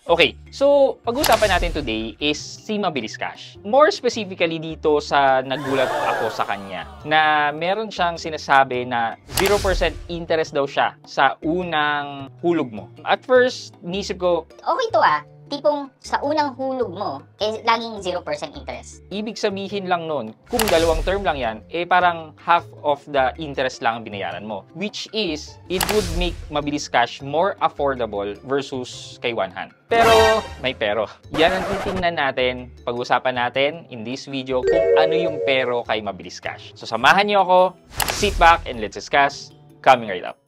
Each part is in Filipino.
Okay, so pag-usapan natin today is si Mabilis Cash. More specifically dito sa nagulat ako sa kanya na meron siyang sinasabi na 0% interest daw siya sa unang hulog mo. At first, nisip ko, okay to tipong sa unang hulog mo, laging 0% interest. Ibig sabihin lang nun, kung dalawang term lang yan, parang half of the interest lang ang binayaran mo. Which is, it would make Mabilis Cash more affordable versus kay One Hand. Pero, may pero. Yan ang titingnan natin, pag-usapan natin in this video kung ano yung pero kay Mabilis Cash. So, samahan niyo ako, sit back and let's discuss. Coming right up.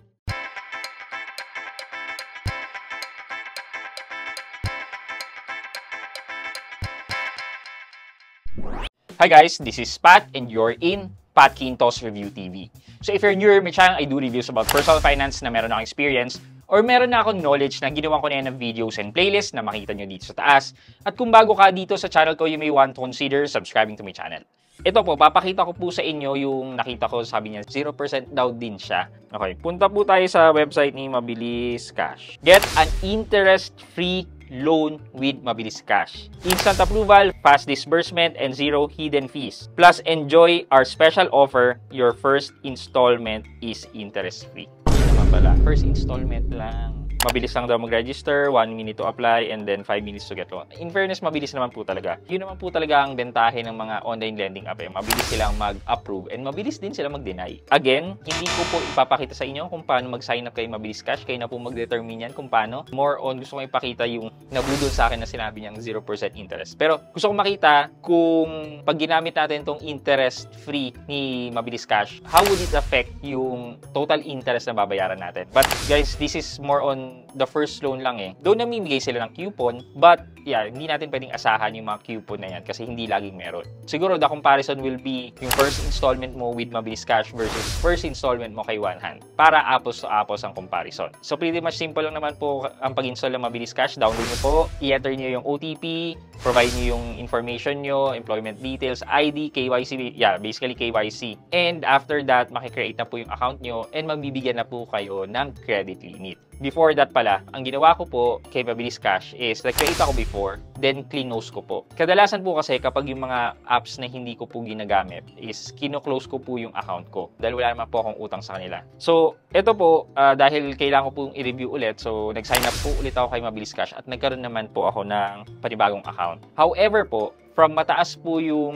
Hi guys, this is Pat and you're in Pat Quintos Review TV. So if you're new to my channel, I do reviews about personal finance na meron akong experience or meron na akong knowledge na ginawa ko na yan ng videos and playlists na makita nyo dito sa taas. At kung bago ka dito sa channel ko, you may want to consider subscribing to my channel. Ito po, papakita ko po sa inyo yung nakita ko, sabi niya 0% daw din siya. Okay, punta po tayo sa website ni Mabilis Cash. Get an interest-free loan with Mabilis Cash. Instant approval, fast disbursement, and zero hidden fees. Plus, enjoy our special offer. Your first installment is interest-free. Naman pala, first installment lang. Mabilis lang daw mag-register, 1 minute to apply, and then 5 minutes to get loan. In fairness, mabilis naman po talaga. Yun naman po talaga ang bentahe ng mga online lending app. Mabilis silang mag-approve and mabilis din sila mag-deny. Again, hindi ko po ipapakita sa inyo kung paano mag-sign up kay Mabilis Cash. Kayo na po mag-determine yan kung paano. More on, gusto ko ipakita yung nabudol sa akin na sinabi niyang 0% interest. Pero gusto ko makita kung pag ginamit natin tong interest-free ni Mabilis Cash, how would it affect yung total interest na babayaran natin? But guys, this is more on the first loan lang Though namimigay sila ng coupon, but yeah, hindi natin pwedeng asahan yung mga coupon na yan kasi hindi laging meron. Siguro the comparison will be yung first installment mo with Mabilis Cash versus first installment mo kay One Hand para apples to apples ang comparison. So pretty much simple lang naman po ang pag-install ng Mabilis Cash. Download nyo po, i-enter nyo yung OTP, provide nyo yung information nyo, employment details, ID, KYC, yeah, basically KYC. And after that, makikreate na po yung account nyo and magbibigyan na po kayo ng credit limit. Before that pala, ang ginawa ko po kay Mabilis Cash is nag-create ako before, then close ko po. Kadalasan po kasi kapag yung mga apps na hindi ko po ginagamit is kino-close ko po yung account ko dahil wala naman po akong utang sa kanila. So, ito po, dahil kailangan ko pong i-review ulit, so nag-sign up po ulit ako kay Mabilis Cash at nagkaroon naman po ako ng panibagong account. However po, from mataas po yung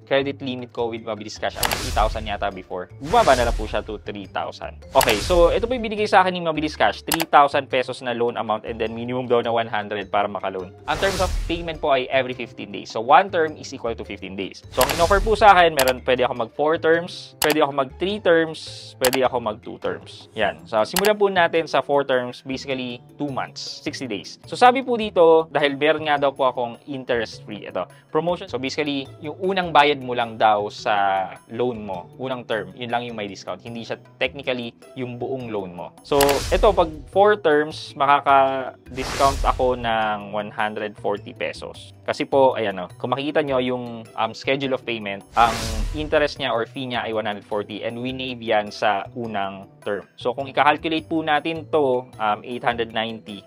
credit limit ko with Mabilis Cash, 3,000 yata before. Bumaba na lang po siya to 3,000. Okay, so ito po yung binigay sa akin ni Mabilis Cash, 3,000 pesos na loan amount and then minimum daw na 100 para makaloan. Ang terms of payment po ay every 15 days. So, one term is equal to 15 days. So, ang in-offer po sa akin, pwede ako mag 4 terms, pwede ako mag 3 terms, pwede ako mag 2 terms. Yan. So, simulan po natin sa 4 terms, basically 2 months, 60 days. So, sabi po dito, dahil meron nga daw po akong interest-free, ito, promotion. So, basically, yung unang bayad mo lang daw sa loan mo, unang term, yun lang yung may discount. Hindi siya technically yung buong loan mo. So, ito, pag 4 terms, makaka-discount ako ng 140 pesos. Kasi po, ayan kung makikita nyo yung schedule of payment, ang interest niya or fee niya ay 140 and winave yan sa unang term. So, kung i-calculate po natin to, 890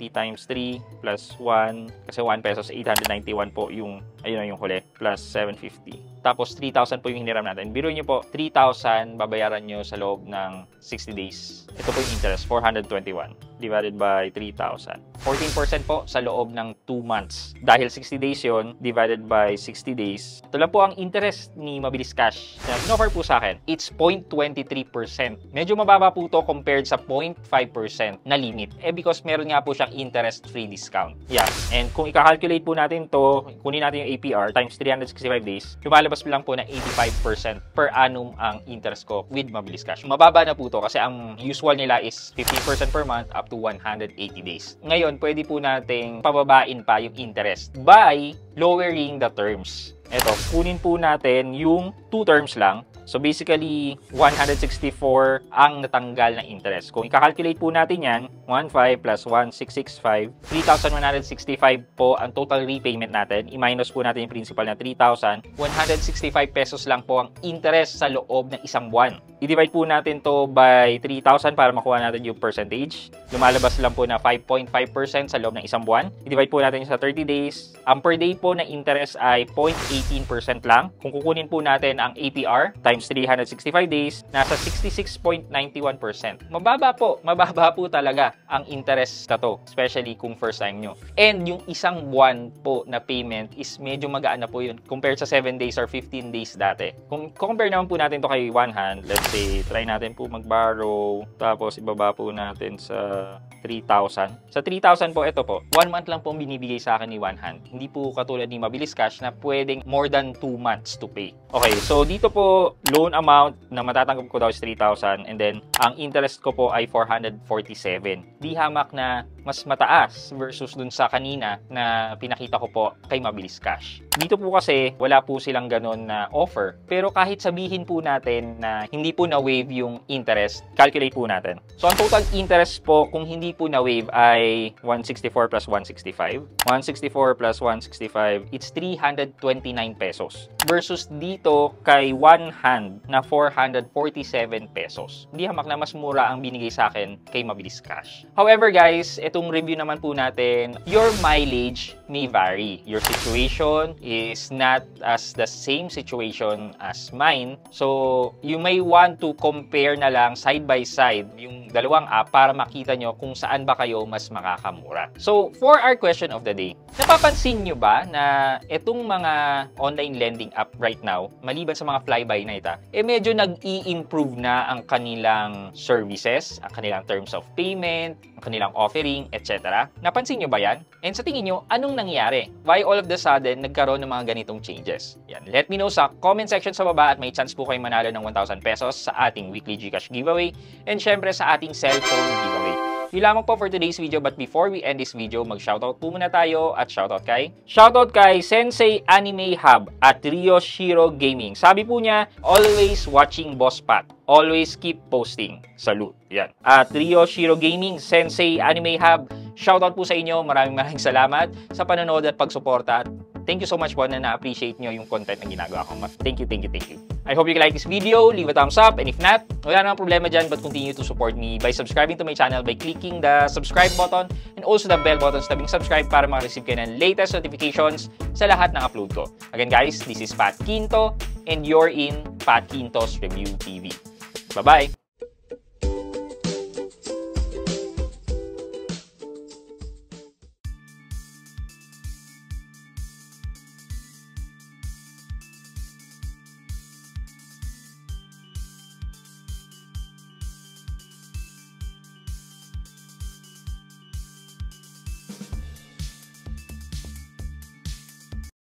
times 3 plus 1, kasi 1 pesos, 891 po yung, ayun yung huli, plus 750. Tapos, 3,000 po yung hiniram natin. Biro nyo po, 3,000 babayaran nyo sa loob ng 60 days. Ito po yung interest, 421 divided by 3,000. 14% po sa loob ng 2 months. Dahil 60 days yon divided by 60 days. Ito lang po ang interest ni Mabilis Cash na in-offer po sa akin. It's 0.23%. Medyo mababa po to compared sa 0.5% na limit. Because meron nga po siyang interest-free discount. Yeah. And kung i-calculate po natin to, kunin natin yung APR times 365 days, lumalabas lang po na 85% per annum ang interest ko with Mabilis Cash. Mababa na po to kasi ang usual nila is 15% per month up to 180 days. Ngayon, pwede po nating pababain pa yung interest by lowering the terms. Ito, kunin po natin yung 2 terms lang. So basically, 164 ang natanggal na interest. Kung i-calculate po natin yan, 1,500 plus 1,665, 3,165 po ang total repayment natin. I-minus po natin yung principal na 3,000. 165 pesos lang po ang interest sa loob ng isang buwan. I-divide po natin to by 3,000 para makuha natin yung percentage. Lumalabas lang po na 5.5% sa loob ng isang buwan. I-divide po natin sa 30 days. Ang per day po na interest ay 0.18% lang. Kung kukunin po natin ang APR times 365 days, nasa 66.91%. Mababa po talaga ang interest na to, especially kung first time nyo. And yung isang buwan po na payment is medyo magaan na po yun compared sa 7 days or 15 days dati. Kung compare naman po natin to kay one hand, let's say, try natin po mag-borrow, tapos ibaba po natin sa 3,000. Sa 3,000 po, ito po, 1 month lang po binibigay sa akin ni one hand. Hindi po katulad ni Mabilis Cash na pwedeng more than 2 months to pay. Okay, so dito po, loan amount na matatanggap ko daw is 3,000 and then ang interest ko po ay 447. Di hamak na mas mataas versus dun sa kanina na pinakita ko po kay Mabilis Cash. Dito po kasi wala po silang ganun na offer. Pero kahit sabihin po natin na hindi po na-waive yung interest, calculate po natin. So ang total interest po kung hindi po na-waive ay 164 plus 165. 164 plus 165, it's 329 pesos. Versus dito kay one hand na 447 pesos. Hindi hamak na mas mura ang binigay sa akin kay Mabilis Cash. However guys, itong review naman po natin, your mileage may vary. Your situation is not as the same situation as mine. So, you may want to compare na lang side by side yung dalawang app para makita nyo kung saan ba kayo mas makakamura. So, for our question of the day, napapansin nyo ba na itong mga online lending app right now, maliban sa mga flyby na ito, medyo nag-i-improve na ang kanilang services, ang kanilang terms of payment, ang kanilang offering, etc. Napansin nyo ba yan? And sa tingin nyo, anong nangyari? Why all of the sudden nagkaroon ng mga ganitong changes? Yan. Let me know sa comment section sa baba at may chance po kayo manalo ng 1,000 pesos sa ating weekly GCash giveaway and syempre sa ating cellphone giveaway. Yun lamang po for today's video, but before we end this video, mag-shoutout po muna tayo at shoutout kay Sensei Anime Hub at Rio Shiro Gaming. Sabi po niya, always watching Boss Pat. Always keep posting. Salute. Yan. At Rio Shiro Gaming, Sensei Anime Hub, shoutout po sa inyo. Maraming salamat sa panonood at pagsuporta. Thank you so much po na na-appreciate nyo yung content na ginagawa ko. Thank you. I hope you like this video. Leave a thumbs up. And if not, wala namang problema dyan, but continue to support me by subscribing to my channel by clicking the subscribe button and also the bell button sa tabing subscribe para makareceive kayo ng latest notifications sa lahat ng upload ko. Again guys, this is Pat Quinto and you're in Pat Quinto's Review TV. Bye-bye!